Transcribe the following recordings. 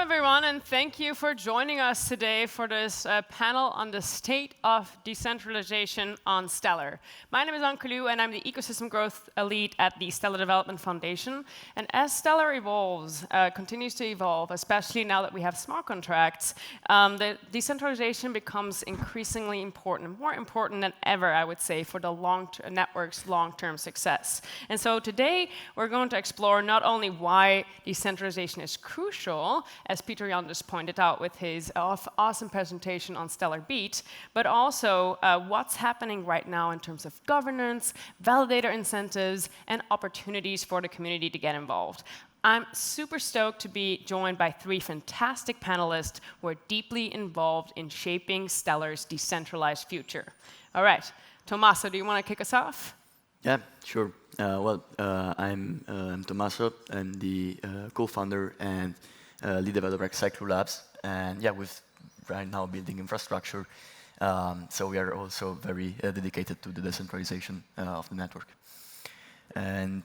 everyone, and thank you for joining us today for this panel on the state of decentralization on Stellar. My name is Anke Liu, and I'm the Ecosystem Growth Lead at the Stellar Development Foundation. And as Stellar evolves, continues to evolve, especially now that we have smart contracts, the decentralization becomes increasingly important, more important than ever, I would say, for the network's long-term success. And so today, we're going to explore not only why decentralization is crucial, as Peter Jan just pointed out with his awesome presentation on Stellar Beat, but also what's happening right now in terms of governance, validator incentives, and opportunities for the community to get involved. I'm super stoked to be joined by three fantastic panelists who are deeply involved in shaping Stellar's decentralized future. All right, Tommaso, do you want to kick us off? Yeah, sure. I'm Tommaso. I'm the co-founder and lead developer at Xycloo Labs. And yeah, we're right now building infrastructure. So we are also very dedicated to the decentralization of the network. And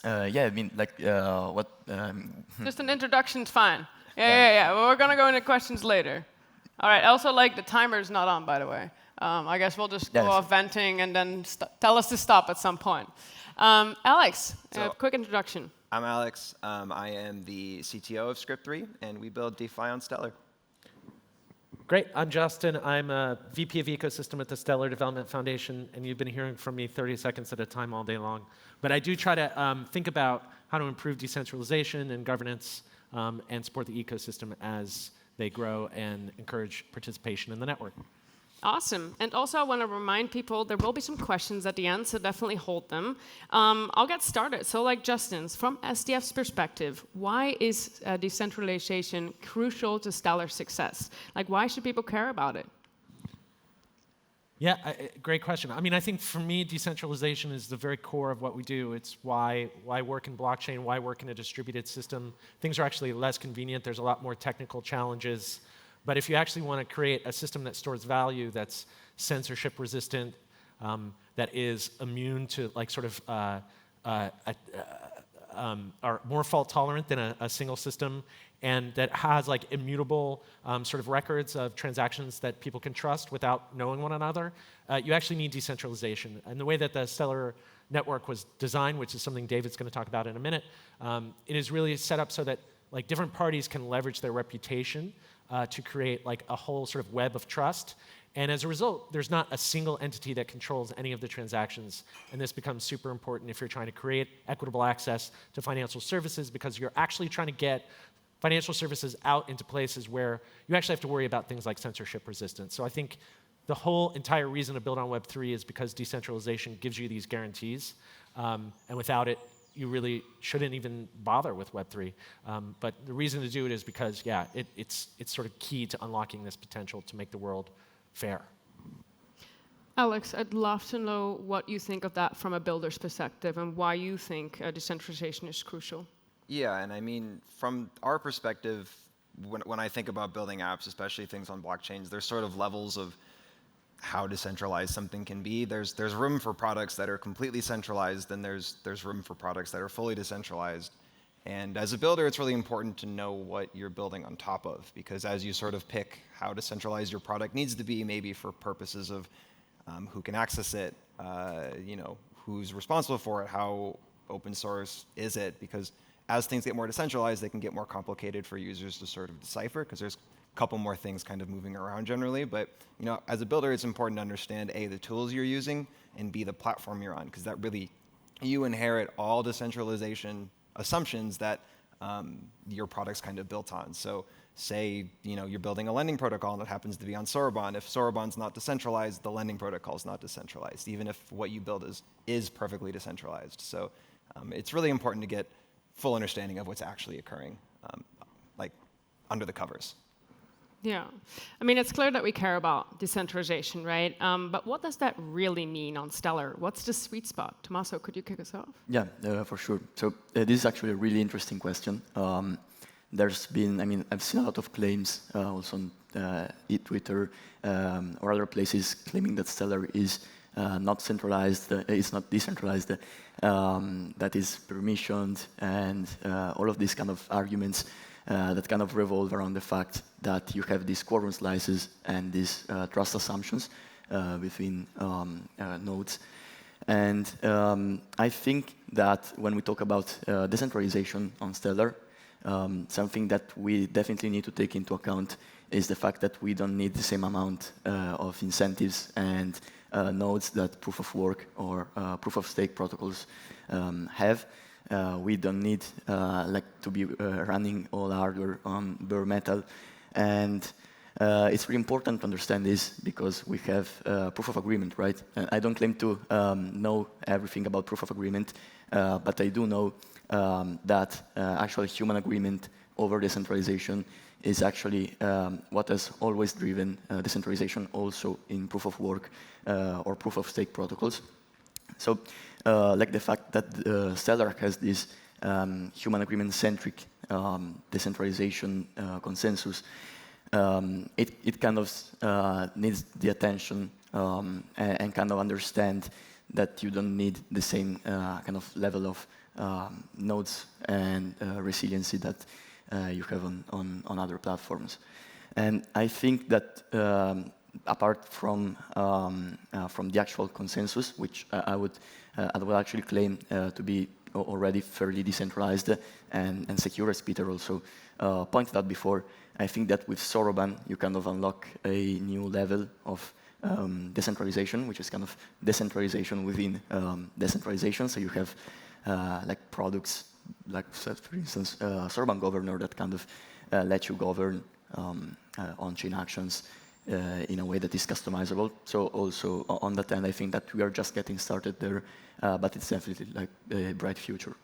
yeah, I mean, like, what? Just an introduction's fine. Yeah. Well, we're going to go into questions later. All right. Also, like, the timer's not on, by the way. I guess we'll just go off venting and then tell us to stop at some point. Alex, quick introduction. I'm Alex. I am the CTO of Script3, and we build DeFi on Stellar. Great. I'm Justin. I'm a VP of Ecosystem at the Stellar Development Foundation, and you've been hearing from me 30 seconds at a time all day long. But I do try to think about how to improve decentralization and governance and support the ecosystem as they grow and encourage participation in the network. Awesome. And also, I want to remind people there will be some questions at the end, so definitely hold them. I'll get started. So like Justin's, from SDF's perspective, why is decentralization crucial to Stellar's success? Like, why should people care about it? Yeah, great question. I mean, I think for me, decentralization is the very core of what we do. It's why work in blockchain, why work in a distributed system. Things are actually less convenient. There's a lot more technical challenges. But if you actually want to create a system that stores value, that's censorship resistant, that is immune to like sort of are more fault tolerant than a single system, and that has like immutable sort of records of transactions that people can trust without knowing one another, you actually need decentralization. And the way that the Stellar network was designed, which is something David's going to talk about in a minute, it is really set up so that like different parties can leverage their reputation to create like a whole sort of web of trust. And as a result, there's not a single entity that controls any of the transactions. And this becomes super important if you're trying to create equitable access to financial services, because you're actually trying to get financial services out into places where you actually have to worry about things like censorship resistance. So I think the whole entire reason to build on Web3 is because decentralization gives you these guarantees. And without it, you really shouldn't even bother with Web3. But the reason to do it is because, yeah, it's sort of key to unlocking this potential to make the world fair. Alex, I'd love to know what you think of that from a builder's perspective and why you think decentralization is crucial. Yeah, and I mean, from our perspective, when I think about building apps, especially things on blockchains, there's sort of levels of how decentralized something can be. There's room for products that are completely centralized, and there's room for products that are fully decentralized. And as a builder, it's really important to know what you're building on top of, because as you sort of pick how decentralized your product needs to be, maybe for purposes of who can access it, who's responsible for it, how open source is it, because as things get more decentralized, they can get more complicated for users to sort of decipher, because there's couple more things kind of moving around generally. But as a builder, it's important to understand A, the tools you're using, and B, the platform you're on, because that really, you inherit all decentralization assumptions that your product's kind of built on. So say you're building a lending protocol and it happens to be on Soroban. If Soroban's not decentralized, the lending protocol is not decentralized, even if what you build is perfectly decentralized. So it's really important to get full understanding of what's actually occurring, like under the covers. Yeah. I mean, it's clear that we care about decentralization, right? But what does that really mean on Stellar? What's the sweet spot? Tommaso, could you kick us off? Yeah, for sure. So this is actually a really interesting question. There's been, I mean, I've seen a lot of claims also on Twitter or other places claiming that Stellar is not centralized, is not decentralized, that is permissioned, and all of these kind of arguments. that kind of revolve around the fact that you have these quorum slices and these trust assumptions between nodes. And I think that when we talk about decentralization on Stellar, something that we definitely need to take into account is the fact that we don't need the same amount of incentives and nodes that proof of work or proof of stake protocols have. We don't need to be running all hardware on bare metal. And it's really important to understand this because we have proof of agreement, right? I don't claim to know everything about proof of agreement, but I do know that actual human agreement over decentralization is actually what has always driven decentralization also in proof of work or proof of stake protocols. So like the fact that Stellar has this human agreement-centric decentralization consensus, it kind of needs the attention and kind of understand that you don't need the same kind of level of nodes and resiliency that you have on other platforms. And I think that apart from the actual consensus, which I would actually claim to be already fairly decentralized and secure, as Peter also pointed out before, I think that with Soroban, you kind of unlock a new level of decentralization, which is kind of decentralization within decentralization. So you have like products, like for instance, Soroban Governor that kind of let you govern on-chain actions in a way that is customizable. So also on that end, I think that we are just getting started there, but it's definitely like a bright future.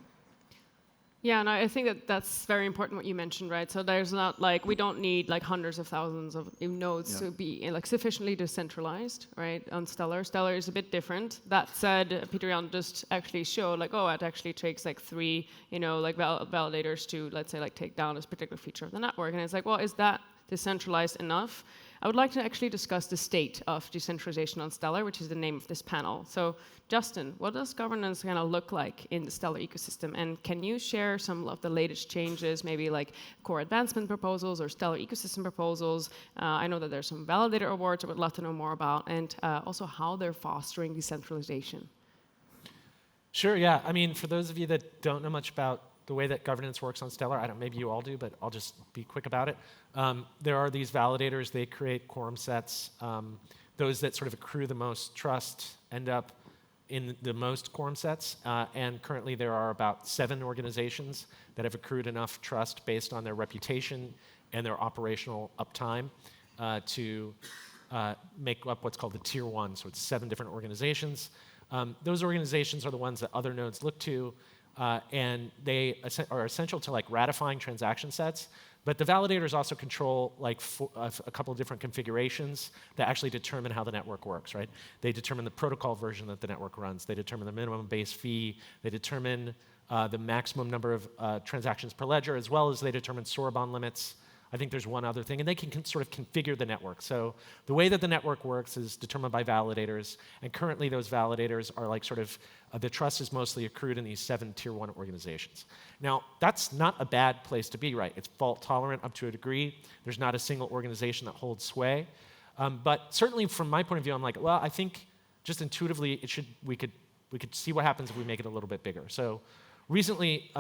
Yeah, and I think that that's very important what you mentioned, right? So there's not like, we don't need like hundreds of thousands of nodes to be like sufficiently decentralized, right? On Stellar. Stellar is a bit different. That said, Peter Jan just actually showed like, oh, it actually takes like 3, like validators to, let's say, like take down this particular feature of the network. And it's like, well, is that decentralized enough? I would like to actually discuss the state of decentralization on Stellar, which is the name of this panel. So Justin, what does governance kind of look like in the Stellar ecosystem? And can you share some of the latest changes, maybe like core advancement proposals or Stellar ecosystem proposals? I know that there's some validator awards I would love to know more about, and also how they're fostering decentralization. Sure, yeah. I mean, for those of you that don't know much about the way that governance works on Stellar, maybe you all do, but I'll just be quick about it. There are these validators, they create quorum sets. Those that sort of accrue the most trust end up in the most quorum sets. And currently there are about 7 organizations that have accrued enough trust based on their reputation and their operational uptime to make up what's called the tier 1. So it's 7 different organizations. Those organizations are the ones that other nodes look to. And they are essential to like ratifying transaction sets, but the validators also control like a couple of different configurations that actually determine how the network works, right? They determine the protocol version that the network runs. They determine the minimum base fee. They determine the maximum number of transactions per ledger, as well as they determine Soroban limits. I think there's one other thing, and they can sort of configure the network. So the way that the network works is determined by validators, and currently those validators are like sort of, the trust is mostly accrued in these 7 tier 1 organizations. Now, that's not a bad place to be, right? It's fault tolerant up to a degree. There's not a single organization that holds sway. But certainly from my point of view, I'm like, well, I think just intuitively we could see what happens if we make it a little bit bigger. So recently,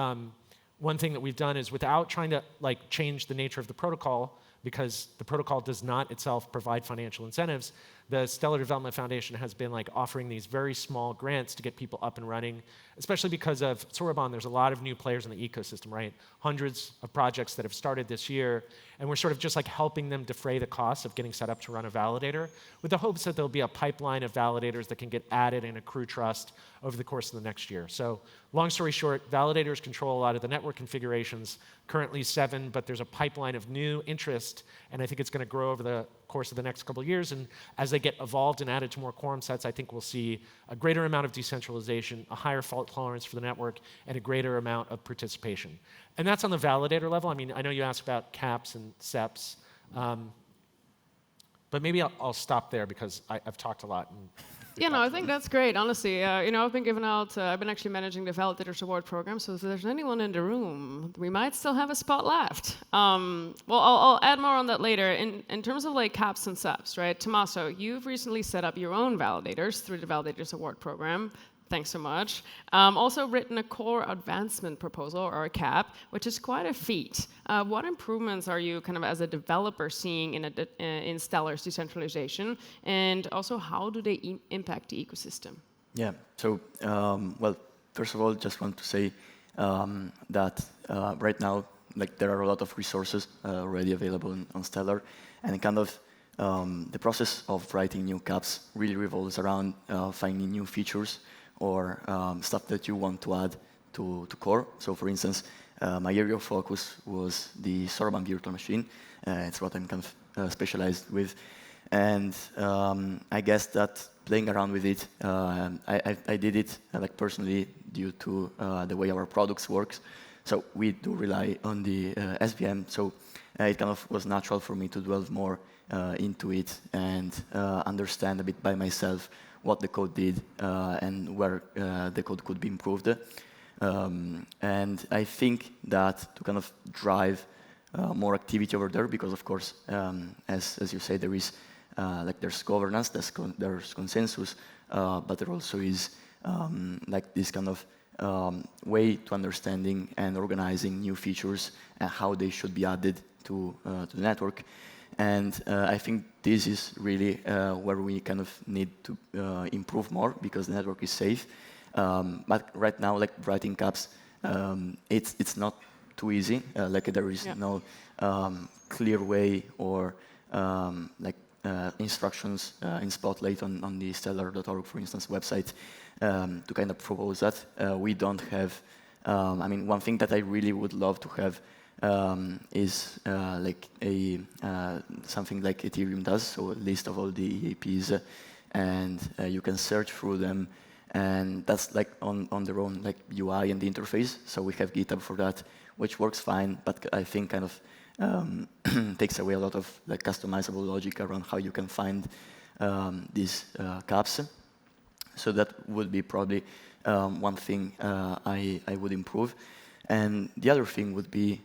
one thing that we've done is without trying to like change the nature of the protocol, because the protocol does not itself provide financial incentives, the Stellar Development Foundation has been like offering these very small grants to get people up and running, especially because of Soroban. There's a lot of new players in the ecosystem, right? Hundreds of projects that have started this year, and we're sort of just like helping them defray the costs of getting set up to run a validator with the hopes that there'll be a pipeline of validators that can get added and accrue trust over the course of the next year. So long story short, validators control a lot of the network configurations, currently 7, but there's a pipeline of new interest, and I think it's going to grow over the course of the next couple of years. And as they get evolved and added to more quorum sets, I think we'll see a greater amount of decentralization, a higher fault tolerance for the network, and a greater amount of participation. And that's on the validator level. I mean, I know you asked about CAPs and SEPs, but maybe I'll stop there because I've talked a lot. And Yeah, no, I think that's great. Honestly, I've been giving out. I've been actually managing the validators award program. So if there's anyone in the room, we might still have a spot left. Well, I'll add more on that later. In terms of like CAPs and SEPs, right? Tommaso, you've recently set up your own validators through the validators award program. Thanks so much. Also written a core advancement proposal, or a CAP, which is quite a feat. What improvements are you kind of as a developer seeing in Stellar's decentralization? And also, how do they impact the ecosystem? Yeah, so, well, first of all, just want to say that right now, like, there are a lot of resources already available on Stellar, and kind of the process of writing new CAPs really revolves around finding new features or stuff that you want to add to core. So for instance, my area of focus was the Soroban virtual machine. It's what I'm kind of specialized with. And I guess that playing around with it, I did it like personally due to the way our products works. So we do rely on the SVM. So it kind of was natural for me to delve more into it and understand a bit by myself what the code did and where the code could be improved. And I think that to kind of drive more activity over there, because of course, as you say, there is like there's governance, there's consensus, but there also is like this kind of way to understanding and organizing new features and how they should be added to the network. And I think this is really where we kind of need to improve more, because the network is safe. But right now, like writing CAPs, it's not too easy. Like there is no clear way or like instructions in Spotlight on the stellar.org, for instance, website to kind of propose that. We don't have. I mean, one thing that I really would love to have is like a something like Ethereum does, so a list of all the EAPs, and you can search through them, and that's like on their own like UI and the interface. So we have GitHub for that, which works fine, but I think kind of takes away a lot of like customizable logic around how you can find these CAPs. So that would be probably one thing I would improve. And the other thing would be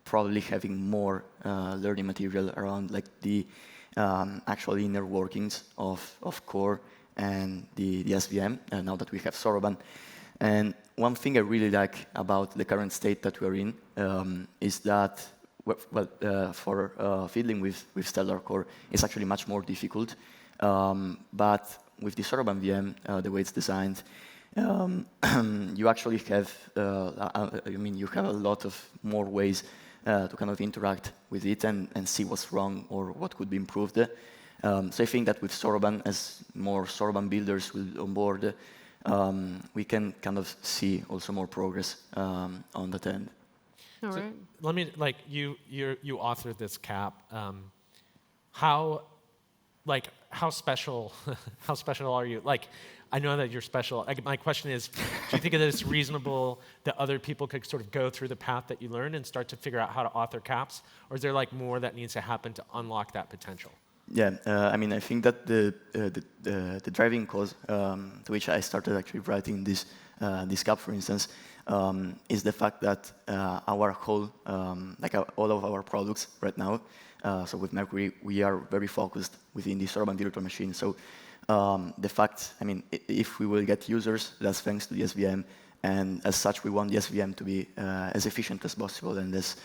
probably having more learning material around like the actual inner workings of core and the SVM, now that we have Soroban. And one thing I really like about the current state that we're in is that, well, for fiddling with Stellar Core, it's actually much more difficult. But with the Soroban VM, the way it's designed, you actually have, I mean, you have a lot of more ways to kind of interact with it and see what's wrong or what could be improved. So I think that with Soroban, as more Soroban builders will onboard, we can kind of see also more progress on that end. All so right. Let me, like, you authored this CAP. How special, how special are you? Like, I know that you're special. My question is, do you think that it's reasonable that other people could sort of go through the path that you learned and start to figure out how to author CAPs? Or is there like more that needs to happen to unlock that potential? Yeah, I mean, I think that the driving cause to which I started actually writing this CAP, for instance, is the fact that our whole, like all of our products right now, so with Mercury, we are very focused within the Soroban virtual machine. So the fact, I mean, if we will get users, that's thanks to the SVM, and as such, we want the SVM to be as efficient as possible and as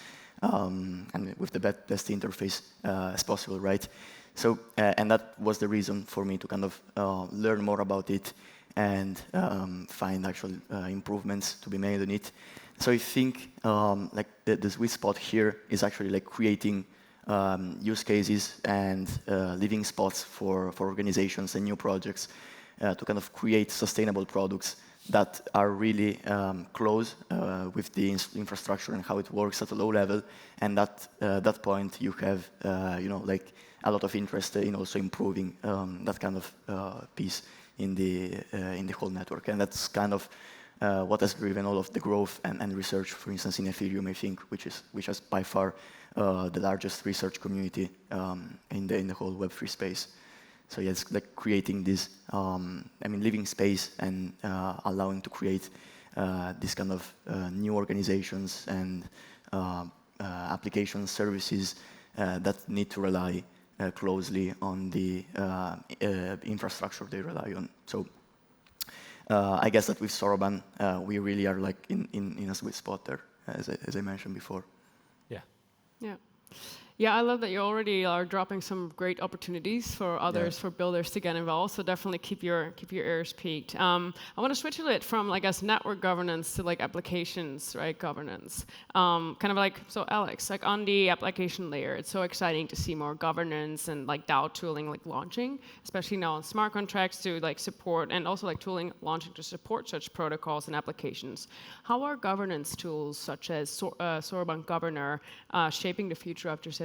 and with the best interface as possible, right? So, and that was the reason for me to kind of learn more about it and find actual improvements to be made on it. So I think like the sweet spot here is actually like creating use cases and living spots for organizations and new projects to kind of create sustainable products that are really close with the infrastructure and how it works at a low level. And at that point, you have you know, like a lot of interest in also improving that kind of piece in the whole network. And that's kind of what has driven all of the growth and research, for instance, in Ethereum, I think, which is by far the largest research community in the whole Web3 space. So yeah, it's like creating this, living space and allowing to create this kind of new organizations and application services that need to rely closely on the infrastructure they rely on. So I guess that with Soroban, we really are like in a sweet spot there, as I mentioned before. Yeah. Yeah. Yeah, I love that you already are dropping some great opportunities for others, for builders to get involved. So definitely keep your ears peaked. I want to switch a bit from, I guess, network governance to like applications, right? Governance. Kind of like, so Alex, like on the application layer, it's so exciting to see more governance and like DAO tooling like launching, especially now on smart contracts to like support, and also like tooling launching to support such protocols and applications. How are governance tools such as Soroban Governor shaping the future of decentralization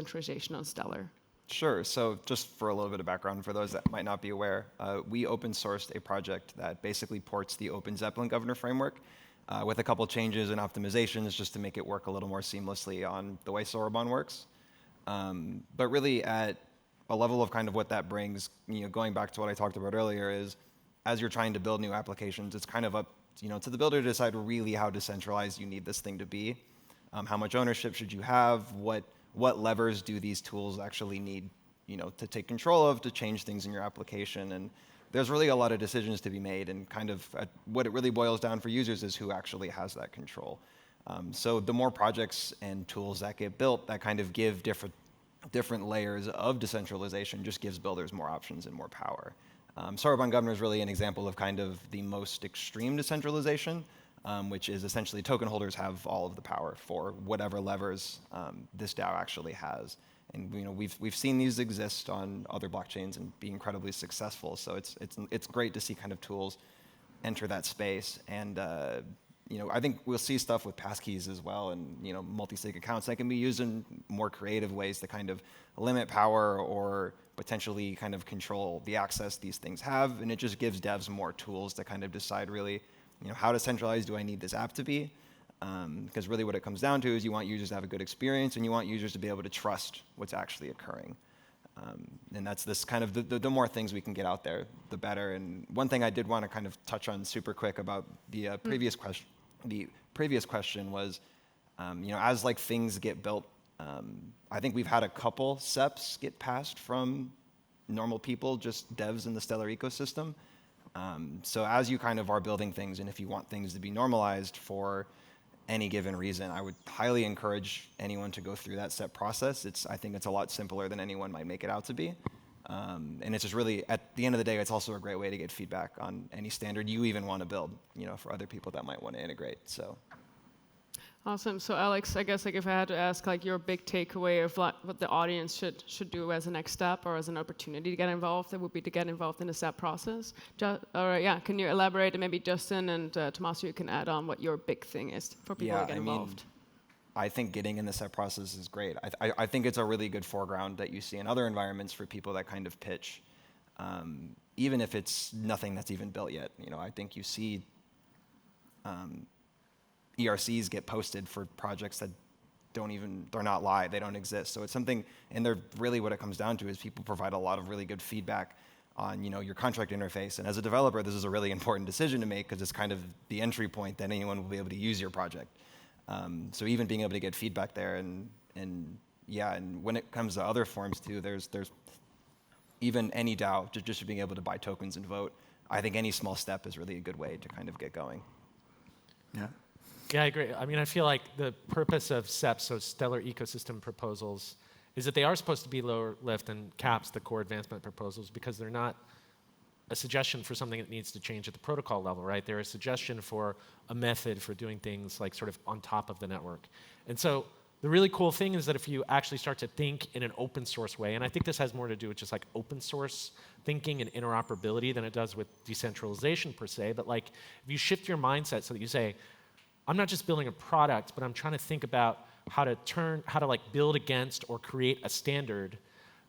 on Stellar? Sure. So just for a little bit of background for those that might not be aware, we open sourced a project that basically ports the Open Zeppelin Governor framework with a couple changes and optimizations just to make it work a little more seamlessly on the way Soroban works. But really at a level of kind of what that brings, going back to what I talked about earlier, is as you're trying to build new applications, it's kind of up to the builder to decide really how decentralized you need this thing to be. How much ownership should you have? What levers do these tools actually need, to take control of, to change things in your application? And there's really a lot of decisions to be made, and kind of what it really boils down for users is who actually has that control. So the more projects and tools that get built that kind of give different layers of decentralization just gives builders more options and more power. Soroban Governor is really an example of kind of the most extreme decentralization, which is essentially token holders have all of the power for whatever levers this DAO actually has. And we've seen these exist on other blockchains and be incredibly successful. So it's great to see kind of tools enter that space. And I think we'll see stuff with passkeys as well, and multi-sig accounts that can be used in more creative ways to kind of limit power or potentially kind of control the access these things have. And it just gives devs more tools to kind of decide really, how decentralized do I need this app to be? Because really what it comes down to is you want users to have a good experience, and you want users to be able to trust what's actually occurring. And that's this kind of, the more things we can get out there, the better. And one thing I did want to kind of touch on super quick about the previous question. The previous question was, as like things get built, I think we've had a couple SEPs get passed from normal people, just devs in the Stellar ecosystem. So as you kind of are building things, and if you want things to be normalized for any given reason, I would highly encourage anyone to go through that SEP process. I think it's a lot simpler than anyone might make it out to be. And it's just really, at the end of the day, it's also a great way to get feedback on any standard you even want to build, for other people that might want to integrate. So. Awesome. So Alex, I guess like if I had to ask like your big takeaway of what the audience should do as a next step or as an opportunity to get involved, that would be to get involved in the SEP process. All right, yeah. Can you elaborate? And maybe Justin and Tommaso, you can add on what your big thing is for people to get involved. I think getting in the SEP process is great. I think it's a really good foreground that you see in other environments for people that kind of pitch, even if it's nothing that's even built yet. I think you see ERCs get posted for projects that they're not live, they don't exist. So it's something, and they're really what it comes down to is people provide a lot of really good feedback on your contract interface. And as a developer, this is a really important decision to make because it's kind of the entry point that anyone will be able to use your project. So even being able to get feedback there, and when it comes to other forms too, there's even any DAO, just being able to buy tokens and vote. I think any small step is really a good way to kind of get going. Yeah. Yeah, I agree. I mean, I feel like the purpose of SEPs, so Stellar Ecosystem Proposals, is that they are supposed to be lower lift and CAPs, the core advancement proposals, because they're not a suggestion for something that needs to change at the protocol level, right? They're a suggestion for a method for doing things like sort of on top of the network. And so the really cool thing is that if you actually start to think in an open source way, and I think this has more to do with just like open source thinking and interoperability than it does with decentralization per se, but like if you shift your mindset so that you say, I'm not just building a product, but I'm trying to think about how to like build against or create a standard,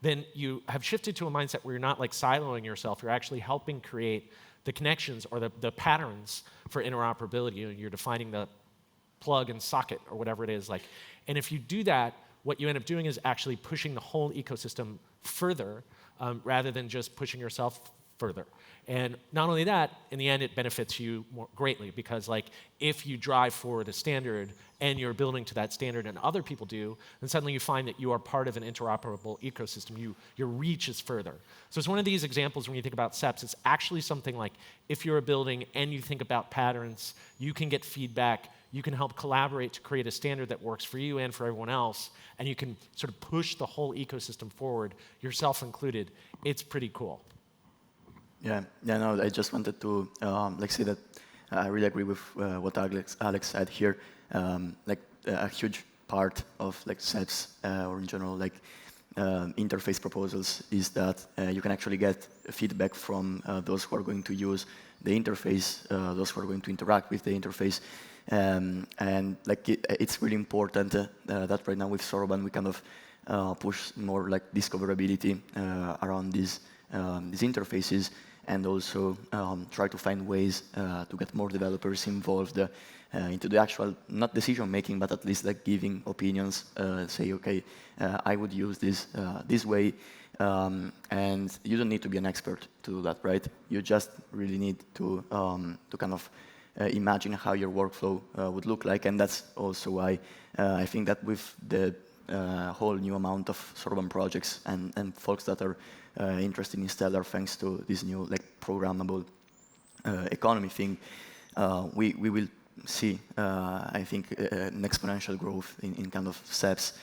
then you have shifted to a mindset where you're not like siloing yourself, you're actually helping create the connections or the patterns for interoperability. You're defining the plug and socket or whatever it is. And if you do that, what you end up doing is actually pushing the whole ecosystem further rather than just pushing yourself further. And not only that, in the end, it benefits you more greatly because, like, if you drive forward a standard and you're building to that standard and other people do, then suddenly you find that you are part of an interoperable ecosystem. Your reach is further. So it's one of these examples when you think about SEPs. It's actually something like if you're a building and you think about patterns, you can get feedback, you can help collaborate to create a standard that works for you and for everyone else, and you can sort of push the whole ecosystem forward, yourself included. It's pretty cool. Yeah, no, I just wanted to say that I really agree with what Alex said here. A huge part of SEPs or in general interface proposals is that you can actually get feedback from those who are going to use the interface, those who are going to interact with the interface, and it's really important that right now with Soroban we kind of push more discoverability around these interfaces. And also try to find ways to get more developers involved into the actual, not decision-making, but at least giving opinions, say, okay, I would use this this way, and you don't need to be an expert to do that, right? You just really need to kind of imagine how your workflow would look like, and that's also why I think that with the whole new amount of Soroban projects and folks that are interested in Stellar thanks to this new programmable economy thing, we will see, I think, an exponential growth in kind of SEPs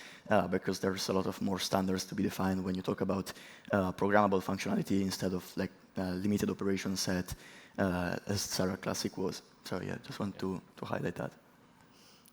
because there's a lot of more standards to be defined when you talk about programmable functionality instead of limited operation set as Stellar Classic was. So yeah, just want to highlight that.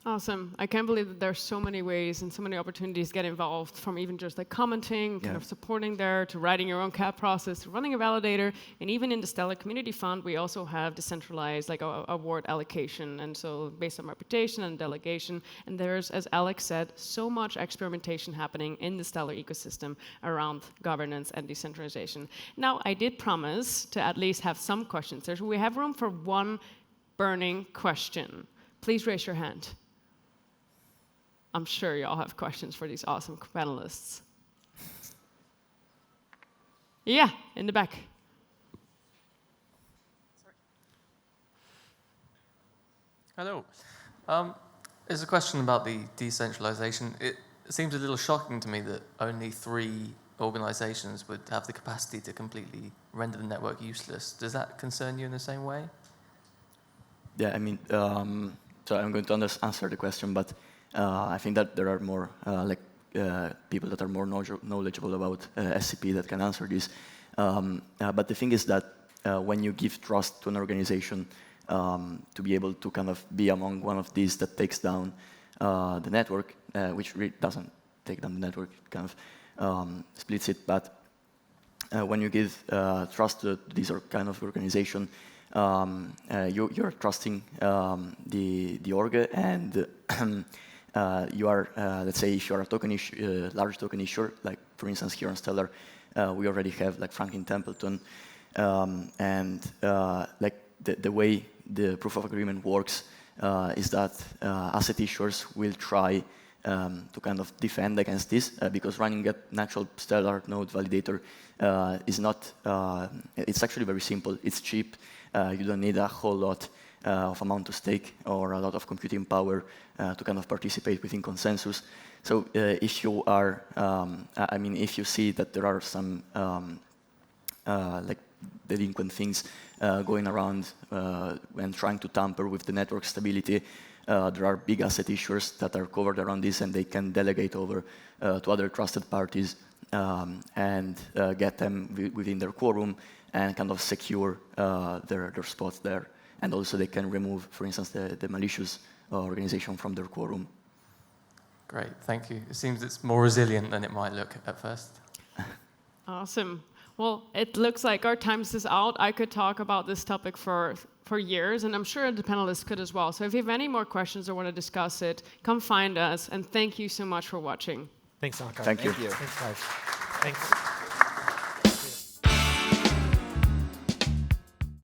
Awesome. I can't believe that there's so many ways and so many opportunities to get involved, from even just commenting, kind of supporting there, to writing your own CAP process, to running a validator, and even in the Stellar Community Fund, we also have decentralized award allocation, and so based on reputation and delegation. And there's, as Alex said, so much experimentation happening in the Stellar ecosystem around governance and decentralization. Now, I did promise to at least have some questions. We have room for one burning question. Please raise your hand. I'm sure you all have questions for these awesome panelists. Yeah, in the back. Hello. There's a question about the decentralization. It seems a little shocking to me that only 3 organizations would have the capacity to completely render the network useless. Does that concern you in the same way? Yeah, I mean, so I'm going to answer the question, but I think that there are more people that are more knowledgeable about SCP that can answer this. But the thing is that when you give trust to an organization to be able to kind of be among one of these that takes down the network, which really doesn't take down the network, it kind of splits it. But when you give trust to this kind of organization, you're trusting the org, and you are, let's say, if you're a token large token issuer, like for instance here on Stellar, we already have Franklin Templeton, and the way the proof of agreement works is that asset issuers will try to kind of defend against this because running a natural Stellar node validator is not. It's actually very simple. It's cheap. You don't need a whole lot of amount to stake or a lot of computing power to kind of participate within consensus. So if you are, if you see that there are some delinquent things going around and trying to tamper with the network stability, there are big asset issuers that are covered around this, and they can delegate over to other trusted parties and get them within their quorum and kind of secure their spots there. And also they can remove, for instance, the malicious organization from their quorum. Great, thank you. It seems it's more resilient than it might look at first. Awesome. Well, it looks like our time is out. I could talk about this topic for years, and I'm sure the panelists could as well. So if you have any more questions or want to discuss it, come find us, and thank you so much for watching. Thanks, Anke. Thank you. Thank you. Thanks, guys. Thanks.